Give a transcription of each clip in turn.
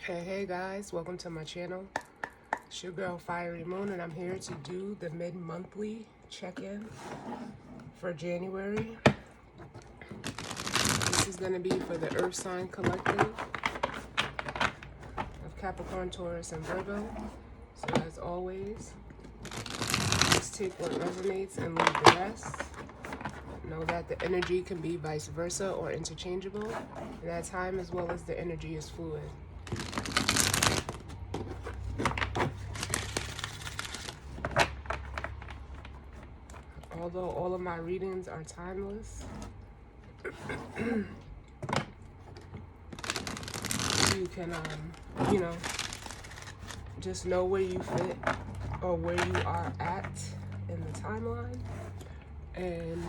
Hey guys, welcome to my channel. It's your girl Fiery Moon, and I'm here to do the mid-monthly check-in for January. This is going to be for the Earth sign collective of Capricorn, Taurus, and Virgo. So as always, just take what resonates and leave the rest. Know that the energy can be vice versa or interchangeable, and at time as well as the energy is fluid. Although all of my readings are timeless, you can, just know where you fit or where you are at in the timeline. And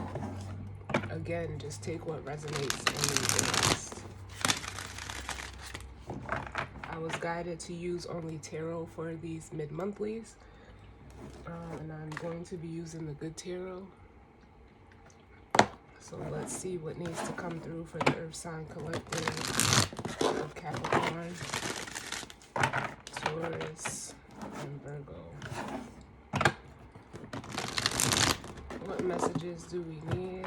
again, just take what resonates and leave the rest. I was guided to use only tarot for these mid-monthlies. And I'm going to be using the good tarot. So let's see what needs to come through for the Earth sign collective of Capricorn, Taurus, and Virgo. What messages do we need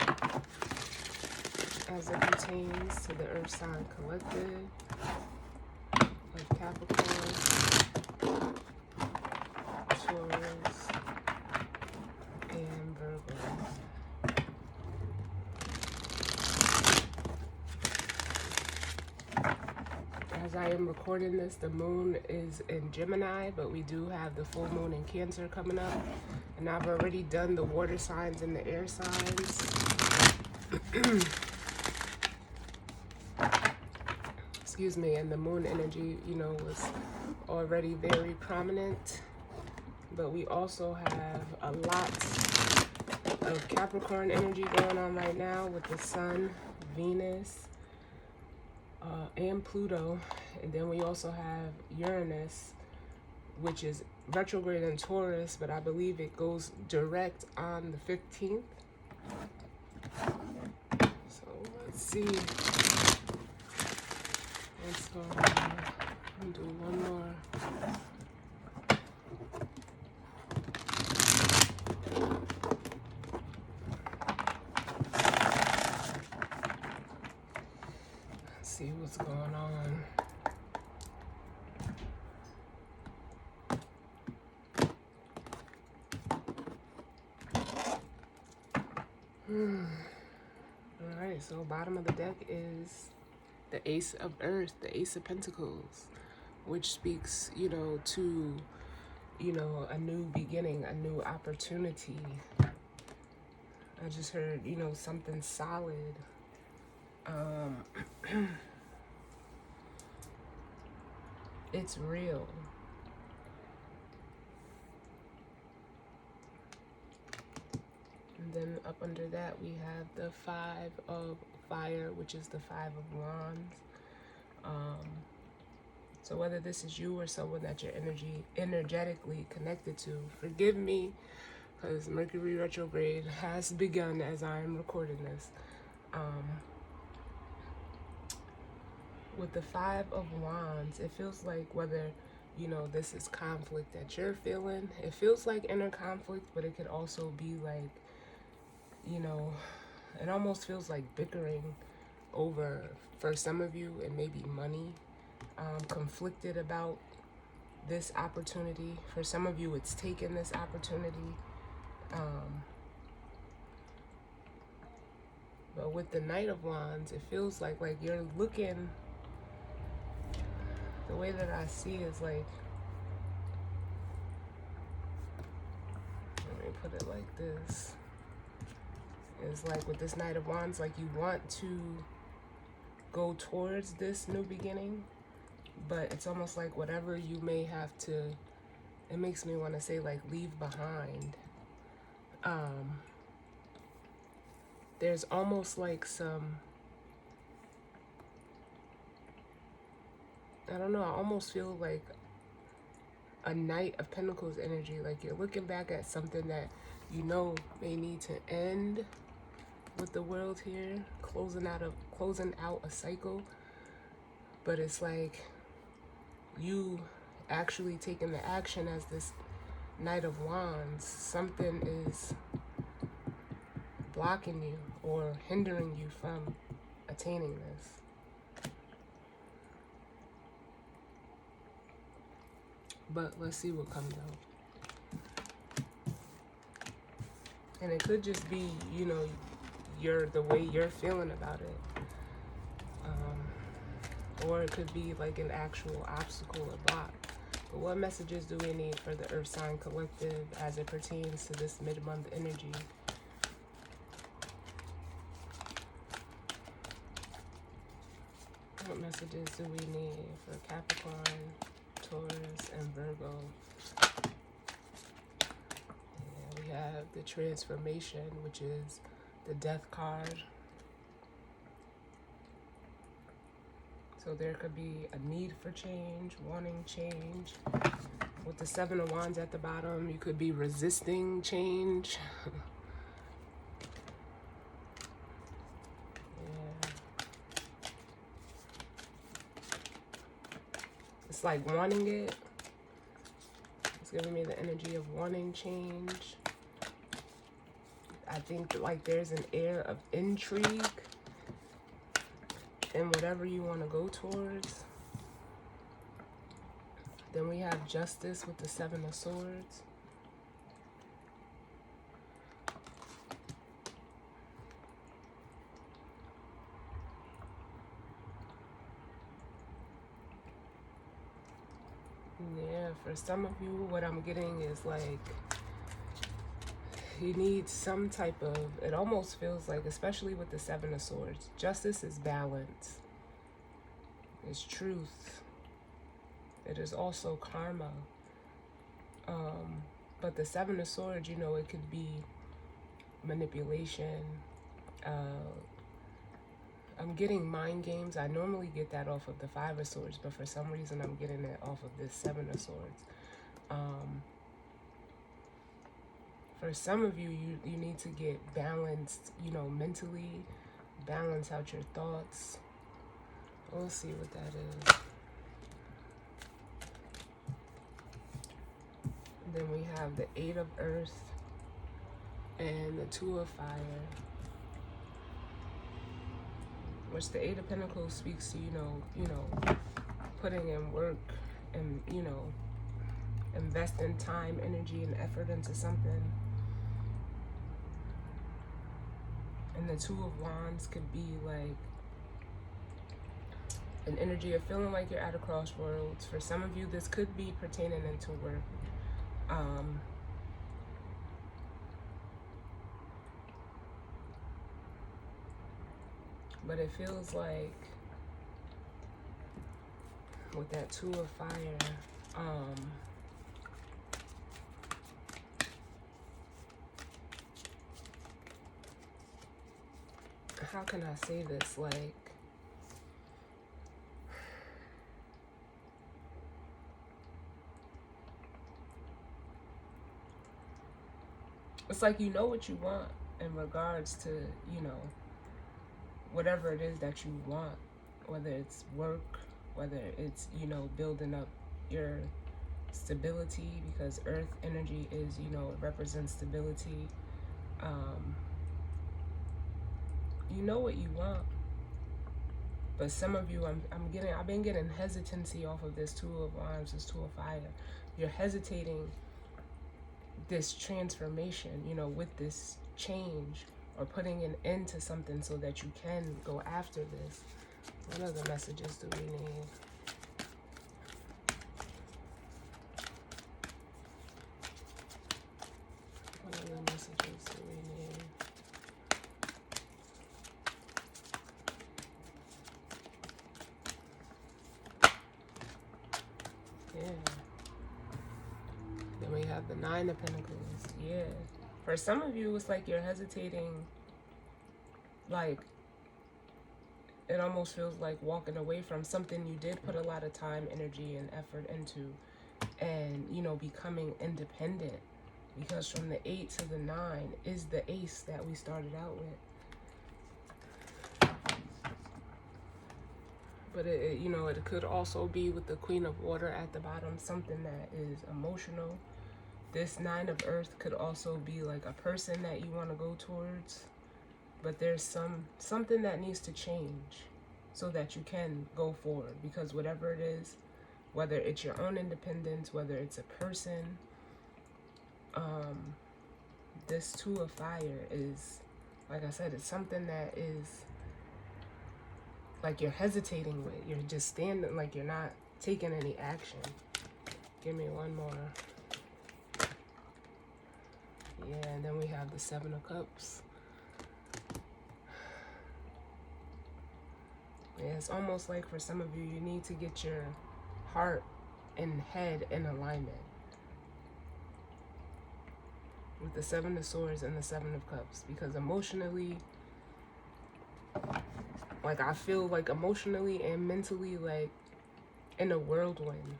as it pertains to the Earth sign collective of Capricorn, Taurus, and Virgo? As I am recording this, the moon is in Gemini, but we do have the full moon in Cancer coming up. And I've already done the water signs and the air signs. Excuse me, and the moon energy, was already very prominent. But we also have a lot of Capricorn energy going on right now with the Sun, Venus, and Pluto. And then we also have Uranus, which is retrograde in Taurus, but I believe it goes direct on the 15th. So let's see. Let's go and do one more. Let's see what's going on. Alright, so bottom of the deck is the Ace of Earth, the Ace of Pentacles, which speaks, to, a new beginning, a new opportunity. I just heard, something solid. It's real. And then up under that, we have the Five of Fire, which is the Five of Wands. So whether this is you or someone that you're energetically connected to, forgive me, because Mercury retrograde has begun as I am recording this. With the Five of Wands, it feels like whether, this is conflict that you're feeling, it feels like inner conflict, but it could also be like, it almost feels like bickering over, for some of you, it may be money, conflicted about this opportunity. For some of you, it's taken this opportunity. But with the Knight of Wands, it feels like you're looking, the way that I see is like, let me put it like this. Is like with this Knight of Wands, like you want to go towards this new beginning, but it's almost like whatever you may have to, it makes me want to say like leave behind. There's almost like some, I don't know, I almost feel like a Knight of Pentacles energy, like you're looking back at something that may need to end with the world here, closing out a cycle, but it's like you actually taking the action as this Knight of Wands, something is blocking you or hindering you from attaining this. But let's see what comes out. And it could just be, you know, the way you're feeling about it. Or it could be like an actual obstacle or block. But what messages do we need for the Earth sign collective as it pertains to this mid-month energy? What messages do we need for Capricorn, Taurus, and Virgo? And we have the transformation, which is the Death card. So there could be a need for change, wanting change. With the Seven of Wands at the bottom, you could be resisting change. Yeah. It's like wanting it. It's giving me the energy of wanting change. I think that, like, there's an air of intrigue in whatever you want to go towards. Then we have Justice with the Seven of Swords. Yeah, for some of you, what I'm getting is like, you need some type of, it almost feels like, especially with the Seven of Swords, justice is balance, it's truth, it is also karma. But the Seven of Swords, you know, it could be manipulation. I'm getting mind games. I normally get that off of the Five of Swords, but for some reason I'm getting it off of this Seven of Swords. For some of you, you need to get balanced, you know, mentally, balance out your thoughts. We'll see what that is. Then we have the Eight of Earth and the Two of Fire, which the Eight of Pentacles speaks to, you know, putting in work and, you know, investing time, energy, and effort into something. And the Two of Wands could be like an energy of feeling like you're at a crossroads. For some of you, this could be pertaining into work. But it feels like with that Two of Fire, how can I say this? Like, it's like you know what you want in regards to, you know, whatever it is that you want, whether it's work, whether it's, you know, building up your stability, because earth energy is, you know, it represents stability. You know what you want, but some of you, I've been getting hesitancy off of this Two of Wands, this Two of Fire. You're hesitating this transformation, you know, with this change, or putting an end to something so that you can go after this. What other messages do we need? What other messages do we need? Yeah. Then we have the Nine of Pentacles. Yeah. For some of you, it's like you're hesitating. Like, it almost feels like walking away from something you did put a lot of time, energy, and effort into. And, you know, becoming independent. Because from the 8 to the 9 is the Ace that we started out with. But it could also be with the Queen of Water at the bottom, something that is emotional. This Nine of Earth could also be like a person that you want to go towards, but there's something that needs to change so that you can go forward, because whatever it is, whether it's your own independence, whether it's a person, this Two of Fire is, like I said, it's something that is like you're hesitating with. You're just standing, like you're not taking any action. Give me one more. Yeah, and then we have the Seven of Cups. Yeah, it's almost like for some of you, you need to get your heart and head in alignment with the Seven of Swords and the Seven of Cups, because emotionally, like I feel like emotionally and mentally like in a whirlwind.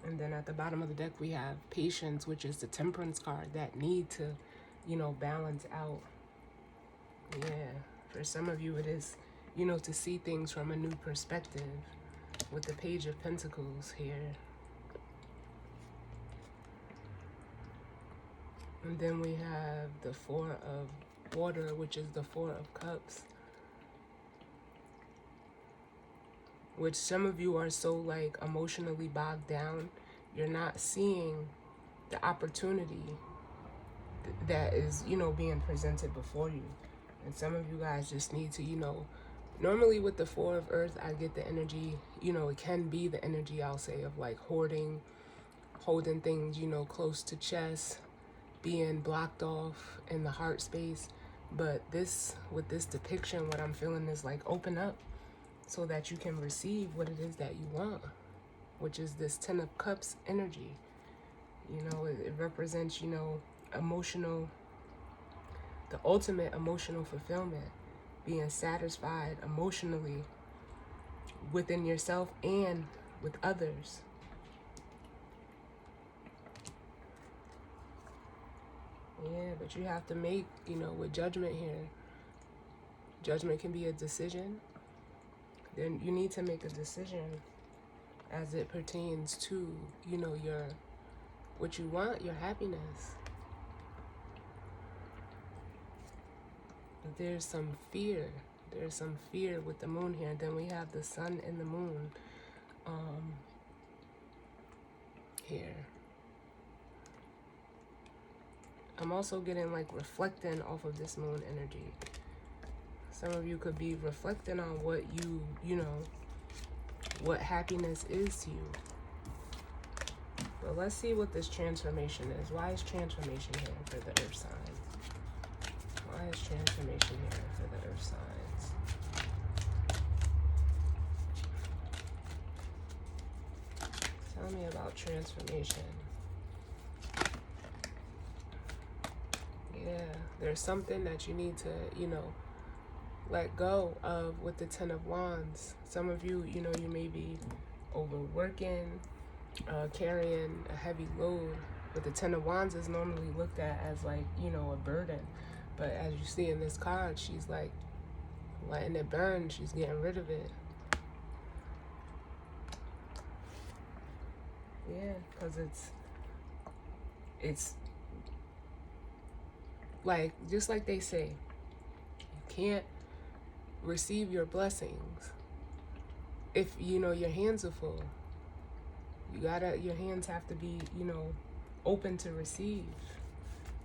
And then at the bottom of the deck we have Patience, which is the Temperance card, that need to, balance out. Yeah, for some of you it is, to see things from a new perspective with the Page of Pentacles here. And then we have the Four of Water, which is the Four of Cups, which some of you are so like emotionally bogged down, you're not seeing the opportunity that is, being presented before you. And some of you guys just need to, normally with the Four of Earth, I get the energy, it can be the energy, I'll say, of like hoarding, holding things, close to chest, being blocked off in the heart space. But with this depiction, what I'm feeling is like open up so that you can receive what it is that you want, which is this Ten of Cups energy. It represents, emotional, the ultimate emotional fulfillment, being satisfied emotionally within yourself and with others. Yeah, but you have to make, with judgment here. Judgment can be a decision. Then you need to make a decision as it pertains to, what you want, your happiness. But there's some fear. There's some fear with the moon here. And then we have the sun and the moon here. I'm also getting like reflecting off of this moon energy. Some of you could be reflecting on what what happiness is to you. But let's see what this transformation is. Why is transformation here for the earth sign? Why is transformation here for the earth signs? Tell me about transformation. Yeah, there's something that you need to, let go of with the Ten of Wands. Some of you, you may be overworking, carrying a heavy load. But the Ten of Wands is normally looked at as like, a burden. But as you see in this card, she's like letting it burn. She's getting rid of it. Yeah, because it's like, just like they say, you can't receive your blessings if your hands are full. Your hands have to be, open to receive.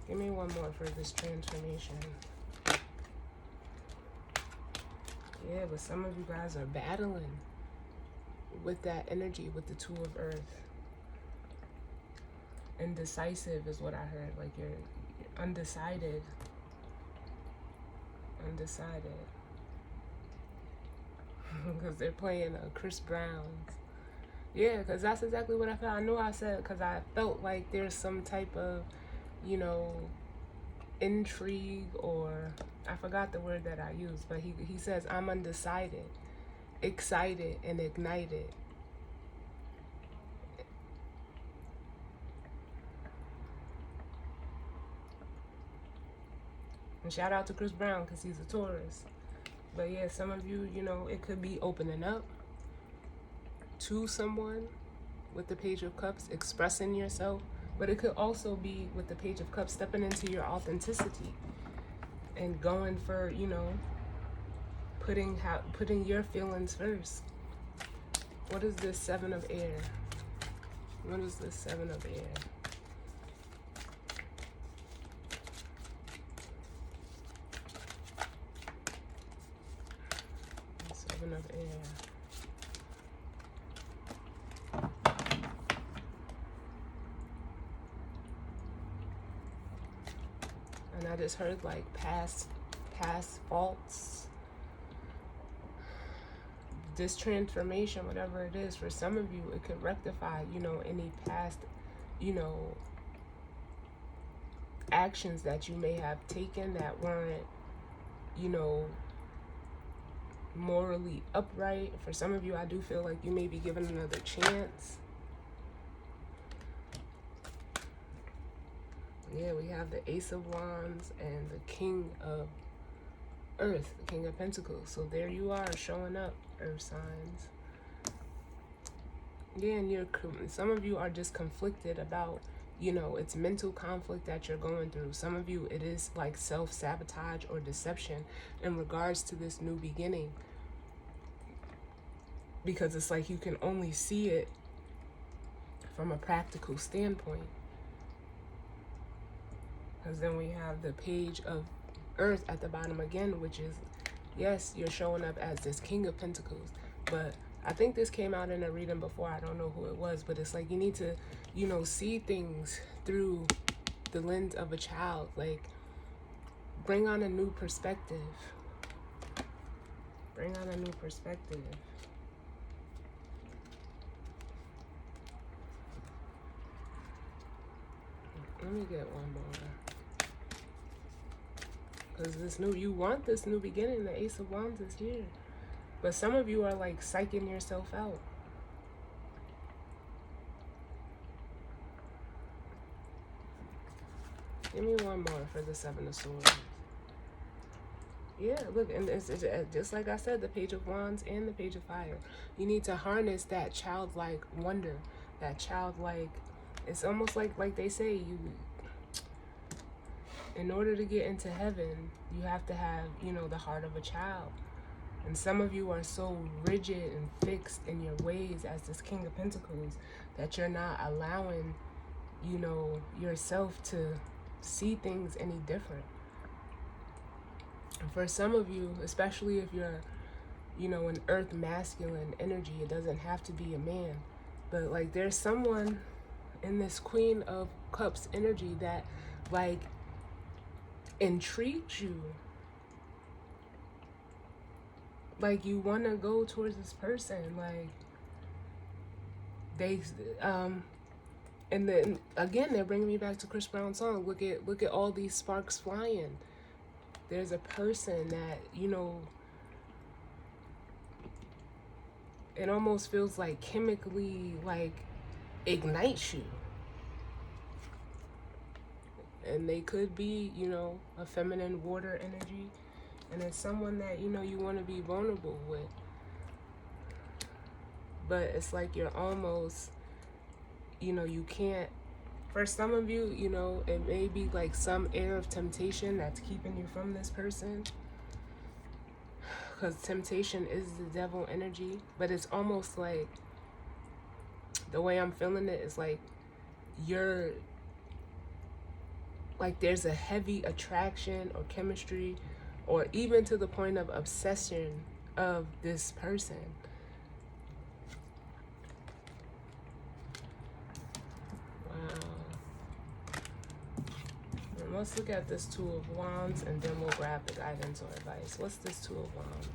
Give me one more for this transformation. Yeah, but some of you guys are battling with that energy, with the Two of Earth. Indecisive is what I heard. Like you're undecided. Undecided. Because they're playing Chris Brown's. Yeah, because that's exactly what I felt. I knew I said, because I felt like there's some type of, intrigue, or I forgot the word that I used, but he says, I'm undecided, excited, and ignited. And shout out to Chris Brown, because he's a Taurus. But yeah, some of you, you know, it could be opening up to someone with the Page of Cups, expressing yourself. But it could also be with the Page of Cups, stepping into your authenticity and going for, you know, putting your feelings first. What is this Seven of Air? What is this Seven of Air? Seven of Air. And I just heard like past faults, this transformation, whatever it is. For some of you, it could rectify, you know, any past, you know, actions that you may have taken that weren't, you know, morally upright. For some of you, I do feel like you may be given another chance. Yeah, we have the Ace of Wands and the King of Earth, the King of Pentacles. So there you are, showing up, Earth signs. Yeah, and some of you are just conflicted about, you know, it's mental conflict that you're going through. Some of you, it is like self-sabotage or deception in regards to this new beginning. Because it's like you can only see it from a practical standpoint. Because then we have the Page of Earth at the bottom again, which is, yes, you're showing up as this King of Pentacles. But I think this came out in a reading before. I don't know who it was, but it's like you need to, you know, see things through the lens of a child. Like, bring on a new perspective. Bring on a new perspective. Let me get one more. Because this new, you want this new beginning. The Ace of Wands is here. But some of you are like psyching yourself out. Give me one more for the Seven of Swords. Yeah, look, and it's just like I said, the Page of Wands and the Page of Fire. You need to harness that childlike wonder, that childlike, it's almost like they say, in order to get into heaven, you have to have, you know, the heart of a child. And some of you are so rigid and fixed in your ways as this King of Pentacles that you're not allowing, you know, yourself to see things any different. And for some of you, especially if you're, you know, an earth masculine energy, it doesn't have to be a man. But like there's someone in this Queen of Cups energy that like intrigues you. Like you want to go towards this person. Like they and then again they're bringing me back to Chris Brown's song. Look at all these sparks flying. There's a person that, you know, it almost feels like chemically like ignites you. And they could be, you know, a feminine water energy. And it's someone that, you know, you want to be vulnerable with. But it's like you're almost, you know, you can't. For some of you, you know, it may be like some air of temptation that's keeping you from this person. Because temptation is the devil energy. But it's almost like, the way I'm feeling it is like you're, like there's a heavy attraction or chemistry or even to the point of obsession of this person. Wow. And let's look at this Two of Wands and then we'll grab the guidance or advice. What's this Two of Wands?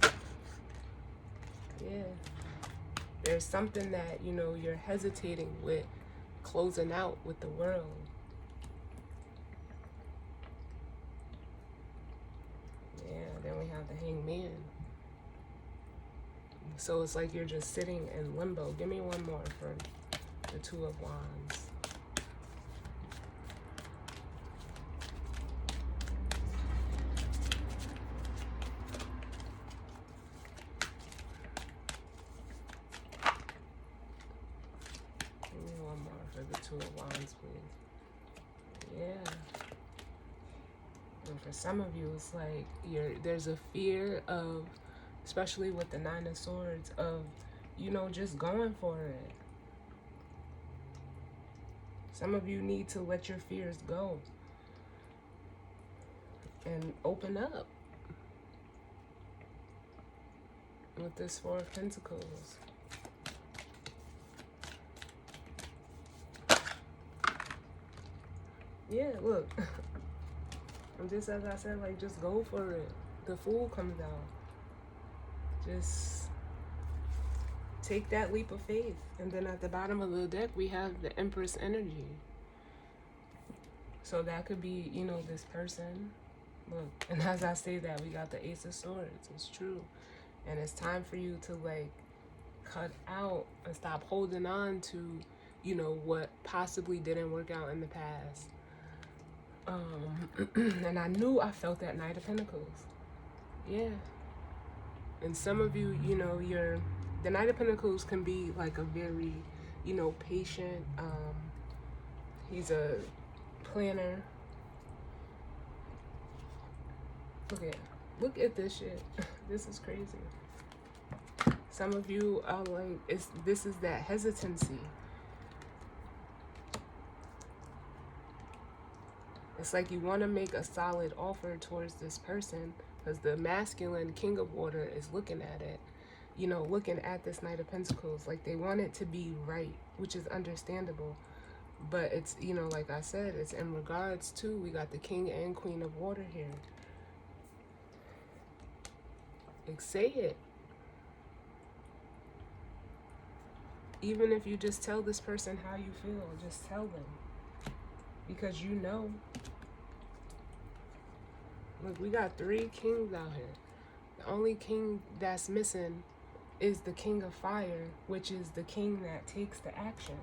Yeah. There's something that, you know, you're hesitating with closing out with the world. Then we have the Hangman. So it's like you're just sitting in limbo. Give me one more for the Two of Wands. Two of Wands, please. Yeah. And for some of you, it's like there's a fear of, especially with the Nine of Swords, of, you know, just going for it. Some of you need to let your fears go and open up with this Four of Pentacles. Yeah, look. And just as I said, like, just go for it. The Fool comes out. Just take that leap of faith. And then at the bottom of the deck, we have the Empress energy. So that could be, you know, this person. Look, and as I say that, we got the Ace of Swords. It's true. And it's time for you to, like, cut out and stop holding on to, you know, what possibly didn't work out in the past. And I knew I felt that Knight of Pentacles. Yeah. And some of you, you know, the Knight of Pentacles can be like a very, you know, patient. He's a planner. Look at this shit. This is crazy. Some of you are like, this is that hesitancy. It's like you want to make a solid offer towards this person because the masculine King of Water is looking at it, you know, looking at this Knight of Pentacles. Like, they want it to be right, which is understandable. But it's, you know, like I said, it's in regards to, we got the King and Queen of Water here. Like, say it. Even if you just tell this person how you feel, just tell them. Because you know. Look, we got 3 kings out here. The only king that's missing is the King of Fire, which is the king that takes the action.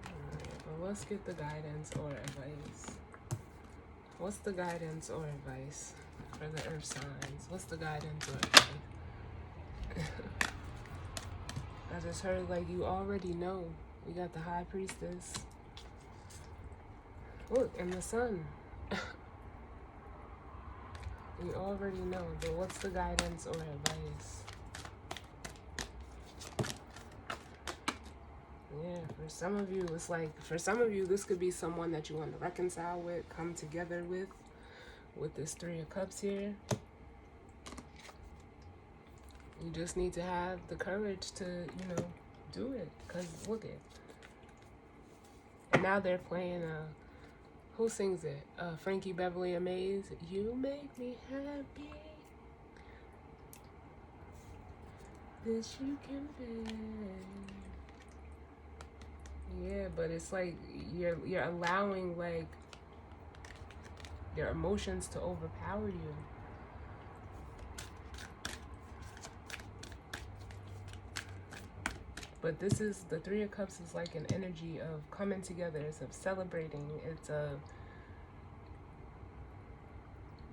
Alright, well, let's get the guidance or advice. What's the guidance or advice for the earth signs? What's the guidance or advice? I just heard, like, you already know. We got the High Priestess. Look, and the Sun. We already know, but what's the guidance or advice? Yeah, for some of you, it's like, for some of you, this could be someone that you want to reconcile with, come together with this 3 of Cups here. You just need to have the courage to, you know, do it. Because look it. And now they're playing, who sings it? Frankie Beverly and Maze. You make me happy. This you can be. Yeah, but it's like you're allowing, like, your emotions to overpower you. But this is, the 3 of Cups is like an energy of coming together. It's of celebrating. It's a,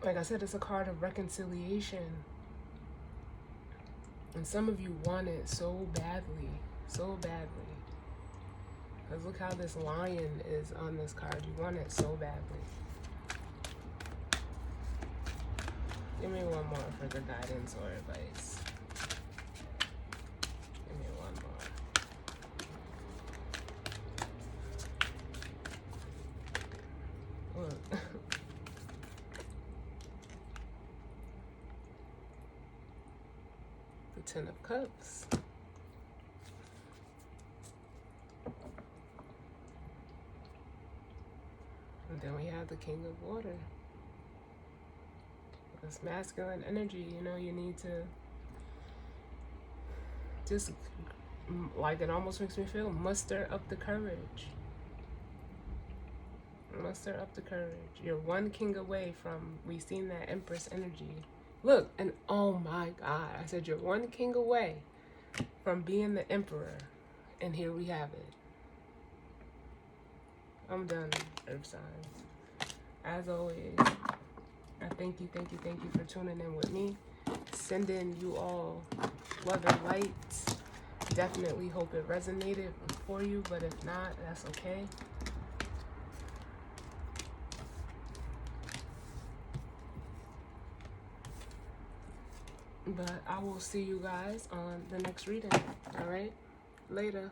like I said, it's a card of reconciliation. And some of you want it so badly, so badly. Because look how this lion is on this card. You want it so badly. Give me one more for the guidance or advice. Give me one more. Look. The 10 of Cups. And then we have the King of Water. This masculine energy, you know, you need to just, like, it almost makes me feel, muster up the courage. Muster up the courage. You're 1 king away from, we've seen that Empress energy. Look, and oh my God, I said you're 1 king away from being the Emperor. And here we have it. I'm done, earth signs. As always, I thank you for tuning in with me. Sending you all love and light. Definitely hope it resonated for you, but if not, that's okay. But I will see you guys on the next reading. All right? Later.